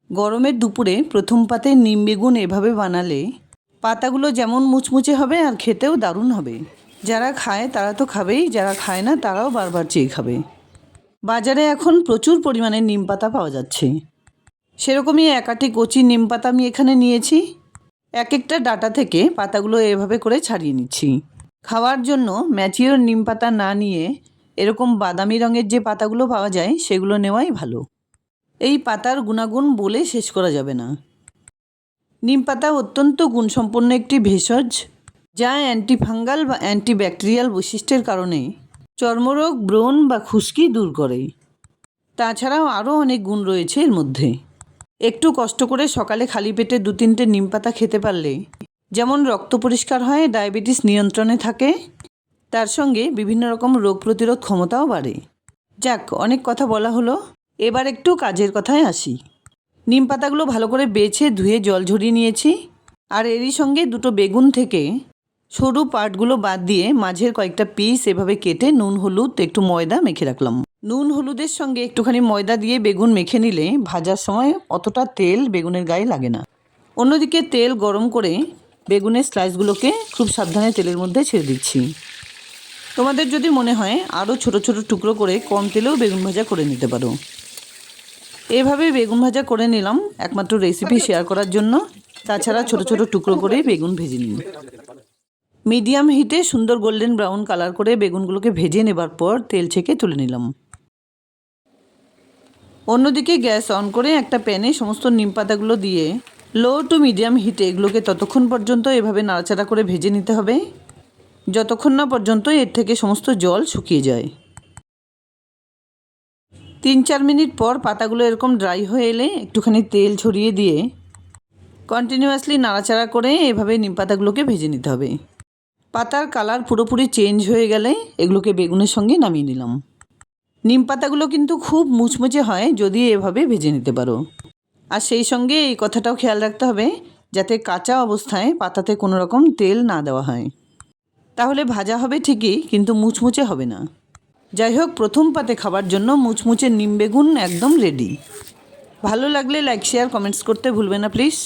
গরমের দুপুরে প্রথম পাতে নিম বেগুন এভাবে বানালে পাতাগুলো যেমন মুচমুচে হবে আর খেতেও দারুণ হবে। যারা খায় তারা তো খাবেই, যারা খায় না তারাও বারবার চেয়ে খাবে। বাজারে এখন প্রচুর পরিমাণে নিম পাতা পাওয়া যাচ্ছে। সেরকমই এক আঁটি কচি নিম পাতা আমি এখানে নিয়েছি। এক একটা ডাঁটা থেকে পাতাগুলো এভাবে করে ছাড়িয়ে নিচ্ছি। খাওয়ার জন্য ম্যাচিওর নিম পাতা না নিয়ে এরকম বাদামি রঙের যে পাতাগুলো পাওয়া যায় সেগুলো নেওয়াই ভালো। এই পাতার গুণাগুণ বলে শেষ করা যাবে না। নিম পাতা অত্যন্ত গুণসম্পন্ন একটি ভেষজ, যা অ্যান্টিফাঙ্গাল বা অ্যান্টিব্যাকটেরিয়াল বৈশিষ্ট্যের কারণে চর্মরোগ, ব্রণ বা খুশকি দূর করে। তাছাড়াও আরও অনেক গুণ রয়েছে এর মধ্যে। একটু কষ্ট করে সকালে খালি পেটে 2-3টে নিম পাতা খেতে পারলে যেমন রক্ত পরিষ্কার হয়, ডায়াবেটিস নিয়ন্ত্রণে থাকে, তার সঙ্গে বিভিন্ন রকম রোগ প্রতিরোধ ক্ষমতাও বাড়ে। যাক, অনেক কথা বলা হলো, এবার একটু কাজের কথায় আসি। নিম পাতাগুলো ভালো করে বেছে ধুয়ে জল ঝরিয়ে নিয়েছি। আর এরই সঙ্গে 2টো বেগুন থেকে সরু পার্টগুলো বাদ দিয়ে মাঝের কয়েকটা পিস এভাবে কেটে নুন, হলুদ, একটু ময়দা মেখে রাখলাম। নুন হলুদের সঙ্গে একটুখানি ময়দা দিয়ে বেগুন মেখে নিলে ভাজার সময় অতটা তেল বেগুনের গায়ে লাগে না। অন্যদিকে তেল গরম করে বেগুনের স্লাইসগুলোকে খুব সাবধানে তেলের মধ্যে ছেড়ে দিচ্ছি। তোমাদের যদি মনে হয় আরও ছোট ছোট টুকরো করে কম তেলেও বেগুন ভাজা করে নিতে পারো। এভাবে বেগুন ভাজা করে নিলাম একমাত্র রেসিপি শেয়ার করার জন্য। তাছাড়া ছোট ছোট টুকরো করে বেগুন ভেজে নিন। মিডিয়াম হিটে সুন্দর গোল্ডেন ব্রাউন কালার করে বেগুনগুলোকে ভেজে নেবার পর তেল ছেঁকে তুলে নিলাম। অন্যদিকে গ্যাস অন করে একটা প্যানে সমস্ত নিম পাতাগুলো দিয়ে লো টু মিডিয়াম হিটে এগুলোকে ততক্ষণ পর্যন্ত এভাবে নাড়াচাড়া করে ভেজে নিতে হবে যতক্ষণ না পর্যন্ত এর থেকে সমস্ত জল শুকিয়ে যায়। 3-4 মিনিট পর পাতাগুলো এরকম ড্রাই হয়ে এলে একটুখানি তেল ছড়িয়ে দিয়ে কন্টিনিউয়াসলি নাড়াচাড়া করে এভাবে নিম পাতাগুলোকে ভেজে নিতে হবে। পাতার কালার পুরোপুরি চেঞ্জ হয়ে গেলে এগুলোকে বেগুনের সঙ্গে নামিয়ে নিলাম। নিম পাতাগুলো কিন্তু খুব মুচমুচে হয় যদি এভাবে ভেজে নিতে পারো। আর সেই সঙ্গে এই কথাটাও খেয়াল রাখতে হবে যাতে কাঁচা অবস্থায় পাতাতে কোনো রকম তেল না দেওয়া হয়, তাহলে ভাজা হবে ঠিকই কিন্তু মুচমুচে হবে না। যাই হোক, প্রথম পাতে খাবার জন্য মুচমুচে নিম বেগুন একদম রেডি। ভালো লাগলে লাইক, শেয়ার, কমেন্টস করতে ভুলবে না প্লিজ।